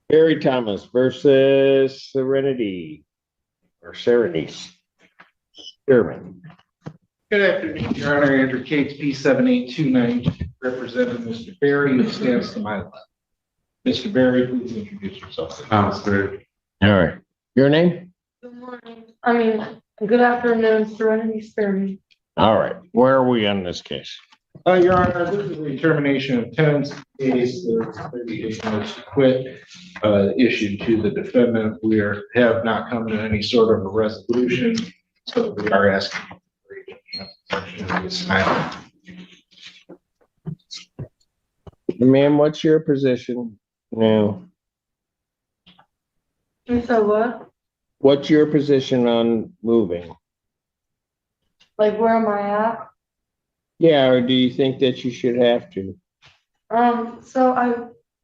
Barry Thomas versus Serenity or Serenity Sherman. Good afternoon, Your Honor. Andrew Cates, P7829, representing Mr. Barry, who stands to my left. Mr. Barry, please introduce yourself. Sir. All right. Your name? Good morning. Good afternoon, Serenity Sperry. All right. Where are we on this case? Your Honor, this is a determination of tenants case. There's 30 days notice to quit issued to the defendant. Have not come to any sort of a resolution, so we are asking for this matter. Ma'am, what's your position now? You said what? What's your position on moving? Like, where am I at? Yeah, or do you think that you should have to? So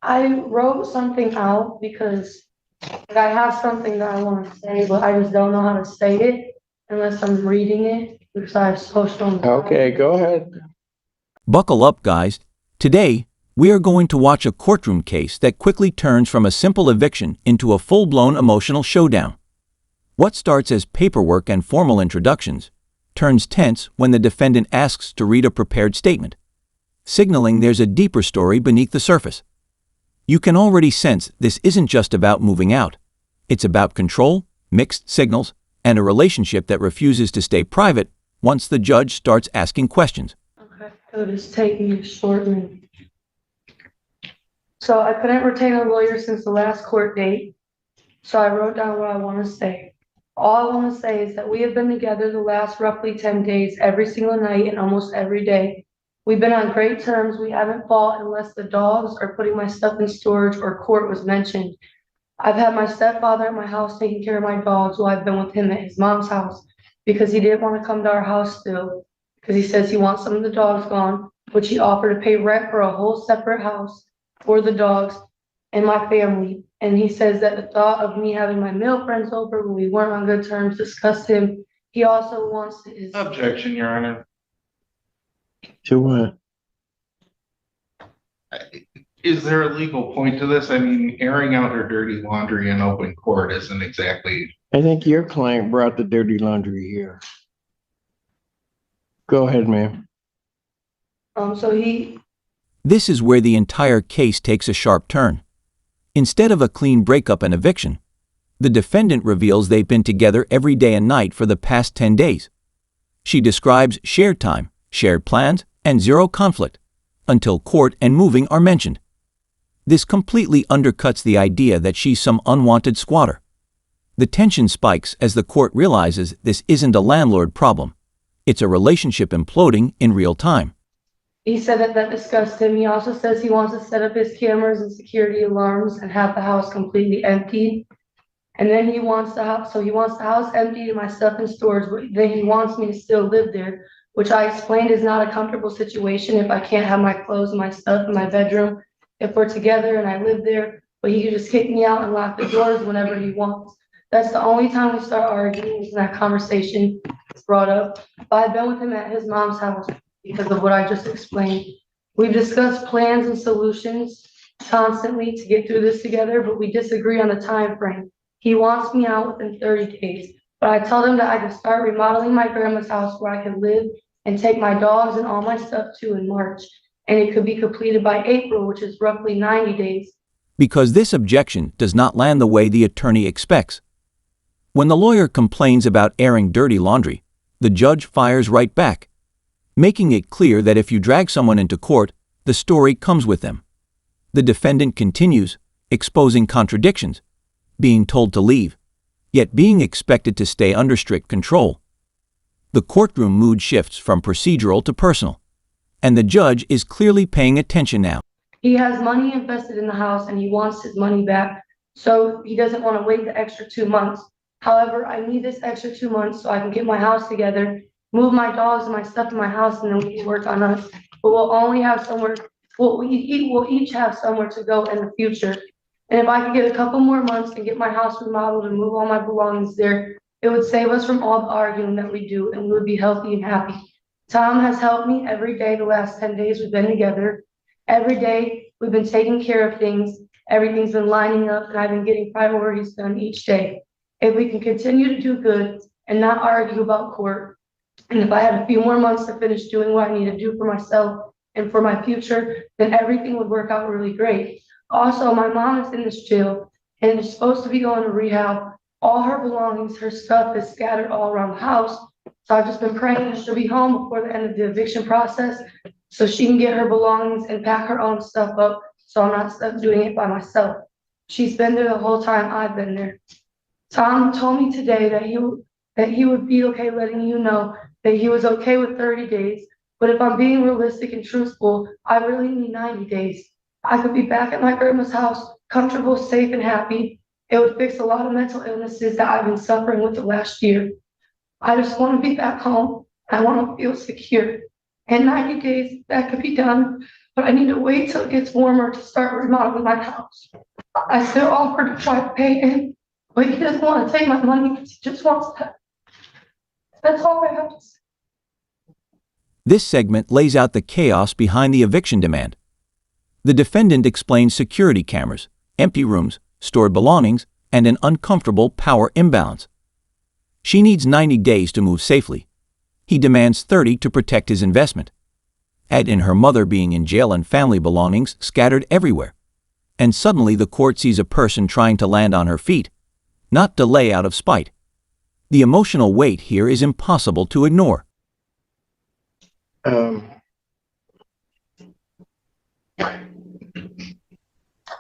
I wrote something out because I have something that I want to say, but I just don't know how to say it unless I'm reading it because I have social anxiety. Okay, go ahead. Buckle up, guys. Today, we are going to watch a courtroom case that quickly turns from a simple eviction into a full-blown emotional showdown. What starts as paperwork and formal introductions turns tense when the defendant asks to read a prepared statement, signaling there's a deeper story beneath the surface. You can already sense this isn't just about moving out. It's about control, mixed signals, and a relationship that refuses to stay private once the judge starts asking questions. Okay, so just take me shortly. So I couldn't retain a lawyer since the last court date, so I wrote down what I want to say. All I want to say is that we have been together the last roughly 10 days, every single night and almost every day. We've been on great terms. We haven't fought unless the dogs or putting my stuff in storage or court was mentioned. I've had my stepfather at my house taking care of my dogs while I've been with him at his mom's house because he didn't want to come to our house still because he says he wants some of the dogs gone, which he offered to pay rent for a whole separate house for the dogs and my family. And he says that the thought of me having my male friends over when we weren't on good terms disgusts him. He also wants his Objection, Your Honor. To what? Is there a legal point to this? I mean, airing out her dirty laundry in open court isn't exactly. I think your client brought the dirty laundry here. Go ahead, ma'am. This is where the entire case takes a sharp turn. Instead of a clean breakup and eviction, the defendant reveals they've been together every day and night for the past 10 days. She describes shared time, shared plans, and zero conflict, until court and moving are mentioned. This completely undercuts the idea that she's some unwanted squatter. The tension spikes as the court realizes this isn't a landlord problem. It's a relationship imploding in real time. He said that disgusts him. He also says he wants to set up his cameras and security alarms and have the house completely emptied. And then he wants the house emptied and my stuff in storage, but then he wants me to still live there, which I explained is not a comfortable situation if I can't have my clothes and my stuff in my bedroom. If we're together and I live there, but he can just kick me out and lock the doors whenever he wants. That's the only time we start arguing is when that conversation is brought up. But I've been with him at his mom's house because of what I just explained. We've discussed plans and solutions constantly to get through this together, but we disagree on the time frame. He wants me out within 30 days, but I told him that I could start remodeling my grandma's house where I could live and take my dogs and all my stuff to in March, and it could be completed by April, which is roughly 90 days. Because this objection does not land the way the attorney expects. When the lawyer complains about airing dirty laundry, the judge fires right back, making it clear that if you drag someone into court, the story comes with them. The defendant continues, exposing contradictions, being told to leave, yet being expected to stay under strict control. The courtroom mood shifts from procedural to personal, and the judge is clearly paying attention now. He has money invested in the house and he wants his money back, so he doesn't want to wait the extra 2 months. However, I need this extra 2 months so I can get my house together, move my dogs and my stuff in my house, and then we can work on us. But we'll only have somewhere, we'll each have somewhere to go in the future. And if I could get a couple more months and get my house remodeled and move all my belongings there, it would save us from all the arguing that we do and we would be healthy and happy. Tom has helped me every day the last 10 days we've been together. Every day we've been taking care of things. Everything's been lining up and I've been getting priorities done each day. If we can continue to do good and not argue about court, and if I had a few more months to finish doing what I need to do for myself and for my future, then everything would work out really great. Also, my mom is in this jail and is supposed to be going to rehab. All her belongings, her stuff is scattered all around the house. So I've just been praying that she'll be home before the end of the eviction process so she can get her belongings and pack her own stuff up so I'm not stuck doing it by myself. She's been there the whole time I've been there. Tom told me today that he would be okay letting you know that he was okay with 30 days. But if I'm being realistic and truthful, I really need 90 days. I could be back at my grandma's house, comfortable, safe, and happy. It would fix a lot of mental illnesses that I've been suffering with the last year. I just want to be back home. I want to feel secure. In 90 days, that could be done, but I need to wait till it gets warmer to start remodeling my house. I still offered to try to pay him, but he doesn't want to take my money because he just wants that. That's all I have to say. This segment lays out the chaos behind the eviction demand. The defendant explains security cameras, empty rooms, stored belongings, and an uncomfortable power imbalance. She needs 90 days to move safely. He demands 30 to protect his investment. Add in her mother being in jail and family belongings scattered everywhere. And suddenly the court sees a person trying to land on her feet, not delay out of spite. The emotional weight here is impossible to ignore. The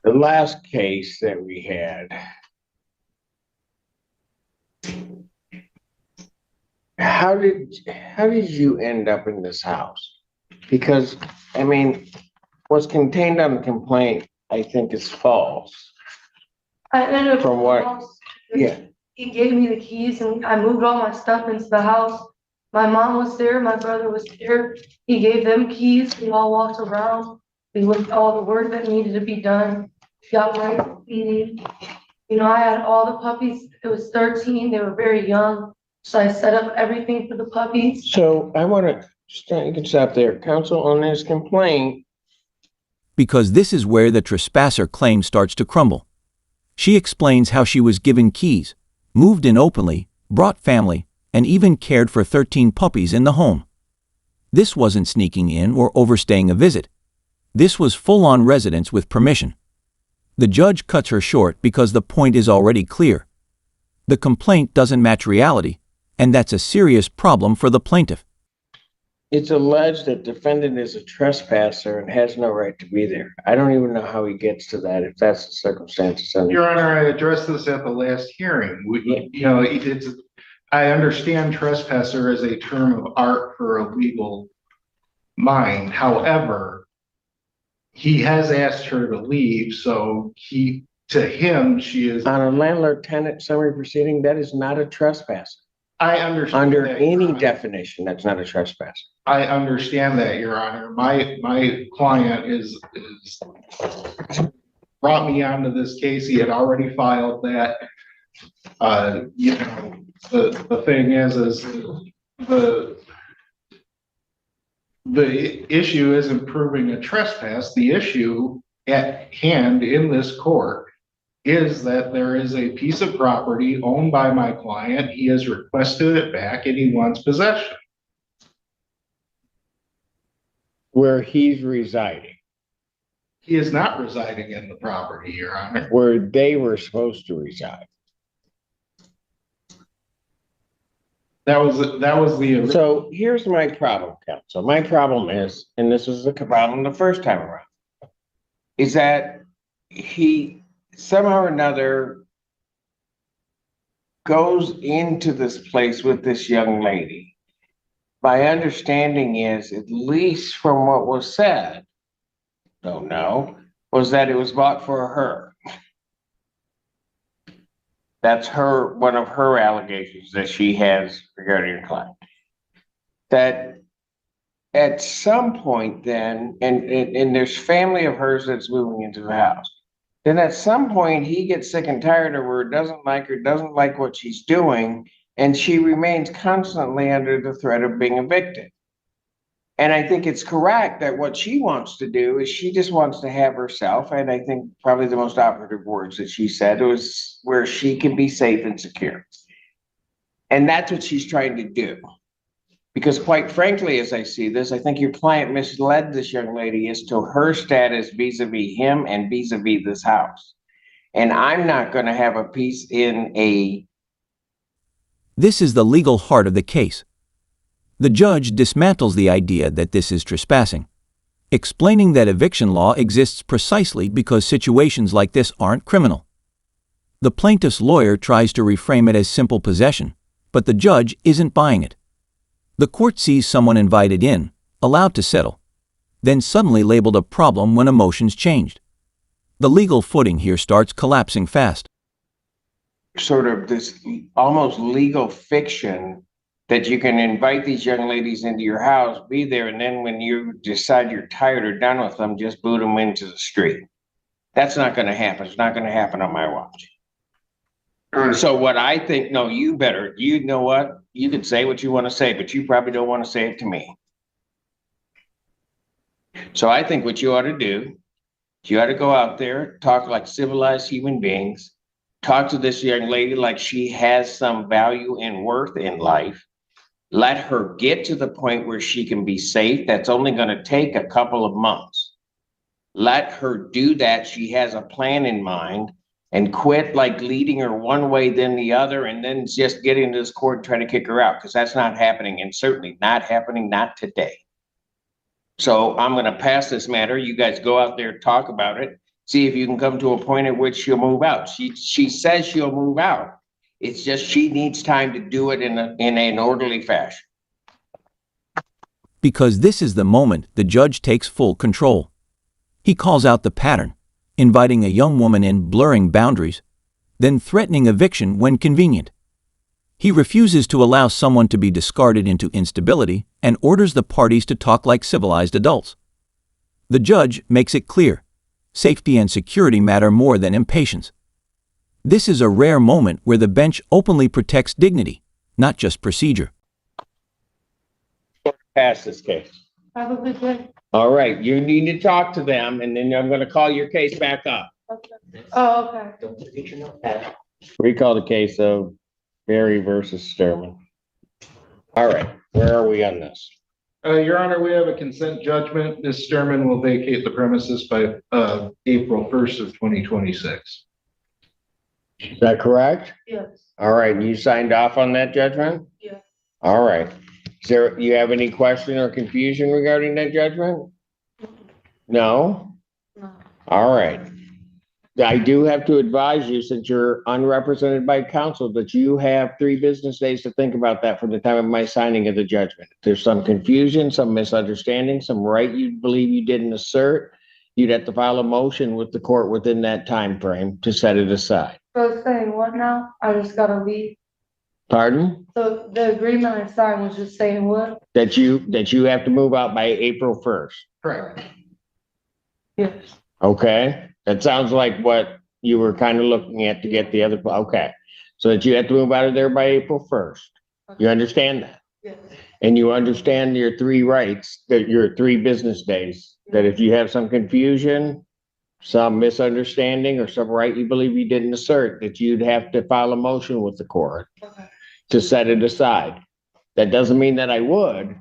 last case that we had, how did you end up in this house? Because, I mean, what's contained on the complaint, I think, is false. I ended up From what? Yeah. He gave me the keys and I moved all my stuff into the house. My mom was there, my brother was there. He gave them keys. We all walked around. We looked at all the work that needed to be done. Got right feeding. You know, I had all the puppies. It was 13. They were very young. So I set up everything for the puppies. So I want to, you can stop there. Counsel, on this complaint. Because this is where the trespasser claim starts to crumble. She explains how she was given keys, moved in openly, brought family, and even cared for 13 puppies in the home. This wasn't sneaking in or overstaying a visit. This was full-on residence with permission. The judge cuts her short because the point is already clear. The complaint doesn't match reality, and that's a serious problem for the plaintiff. It's alleged that defendant is a trespasser and has no right to be there. I don't even know how he gets to that, if that's the circumstances. Your Honor, I addressed this at the last hearing. I understand trespasser as a term of art for a legal mind. However, he has asked her to leave, so to him, she is. On a landlord-tenant summary proceeding, that is not a trespasser. I understand. Under that, any definition, that's not a trespasser. I understand that, Your Honor. My client is brought me onto this case. He had already filed that. The thing is the issue isn't proving a trespass. The issue at hand in this court is that there is a piece of property owned by my client. He has requested it back and he wants possession. Where he's residing. He is not residing in the property, Your Honor. Where they were supposed to reside. That was the. So here's my problem, counsel. My problem is, and this was the problem the first time around, is that he somehow or another goes into this place with this young lady. My understanding is, at least from what was said, don't know, was that it was bought for her. That's one of her allegations that she has regarding her client. That at some point then, and there's family of hers that's moving into the house. Then at some point he gets sick and tired of her, doesn't like her, doesn't like what she's doing, and she remains constantly under the threat of being evicted. And I think it's correct that what she wants to do is she just wants to have herself, and I think probably the most operative words that she said was where she can be safe and secure. And that's what she's trying to do. Because quite frankly, as I see this, I think your client misled this young lady as to her status vis-a-vis him and vis-a-vis this house. And I'm not going to have a piece in a... This is the legal heart of the case. The judge dismantles the idea that this is trespassing, explaining that eviction law exists precisely because situations like this aren't criminal. The plaintiff's lawyer tries to reframe it as simple possession, but the judge isn't buying it. The court sees someone invited in, allowed to settle, then suddenly labeled a problem when emotions changed. The legal footing here starts collapsing fast. Sort of this almost legal fiction that you can invite these young ladies into your house, be there, and then when you decide you're tired or done with them, just boot them into the street. That's not going to happen. It's not going to happen on my watch. So what I think, no, you know what? You can say what you want to say, but you probably don't want to say it to me. So I think what you ought to do, you ought to go out there, talk like civilized human beings, talk to this young lady like she has some value and worth in life. Let her get to the point where she can be safe. That's only going to take a couple of months. Let her do that. She has a plan in mind, and quit like leading her one way, then the other, and then just getting to this court and trying to kick her out, because that's not happening, and certainly not happening, not today. So I'm going to pass this matter. You guys go out there, talk about it, see if you can come to a point at which she'll move out. She says she'll move out. It's just she needs time to do it in an orderly fashion. Because this is the moment the judge takes full control. He calls out the pattern, inviting a young woman in, blurring boundaries, then threatening eviction when convenient. He refuses to allow someone to be discarded into instability and orders the parties to talk like civilized adults. The judge makes it clear, safety and security matter more than impatience. This is a rare moment where the bench openly protects dignity, not just procedure. Pass this case. Probably good. All right, you need to talk to them, and then I'm going to call your case back up. Okay. Oh, okay. Don't forget your notepad. Recall the case of Berry versus Sterman. All right, where are we on this? Your Honor, we have a consent judgment. Ms. Sturman will vacate the premises by April 1st of 2026. Is that correct? Yes. All right, you signed off on that judgment? Yeah. All right. You have any question or confusion regarding that judgment? No? No. All right. I do have to advise you, since you're unrepresented by counsel, that you have 3 business days to think about that from the time of my signing of the judgment. If there's some confusion, some misunderstanding, some right you believe you didn't assert, you'd have to file a motion with the court within that time frame to set it aside. So it's saying what now? I just gotta leave. Pardon? So the agreement I signed was just saying what? That you have to move out by April 1st. Correct. Yes. Okay, that sounds like what you were kind of looking at to get the other, okay. So that you have to move out of there by April 1st. You understand that? Yes. And you understand your 3 rights, that your 3 business days, that if you have some confusion, some misunderstanding, or some right you believe you didn't assert, that you'd have to file a motion with the court Okay. to set it aside. That doesn't mean that I would,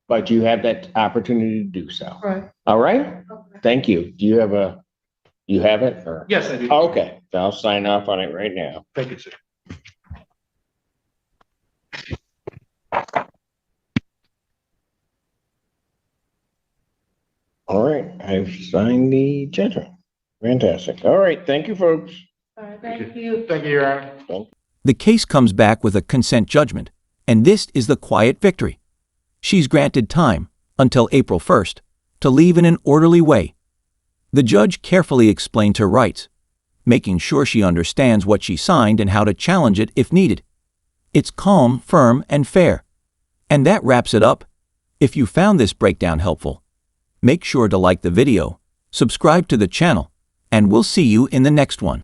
but you have that opportunity to do so. Right. All right? Okay. Thank you. Do you have it? Or? Yes, I do. Okay, so I'll sign off on it right now. Thank you, sir. All right, I've signed the judgment. Fantastic. All right, thank you, folks. All right, thank you. Thank you, Your Honor. The case comes back with a consent judgment, and this is the quiet victory. She's granted time, until April 1st, to leave in an orderly way. The judge carefully explains her rights, making sure she understands what she signed and how to challenge it if needed. It's calm, firm, and fair. And that wraps it up. If you found this breakdown helpful, make sure to like the video, subscribe to the channel, and we'll see you in the next one.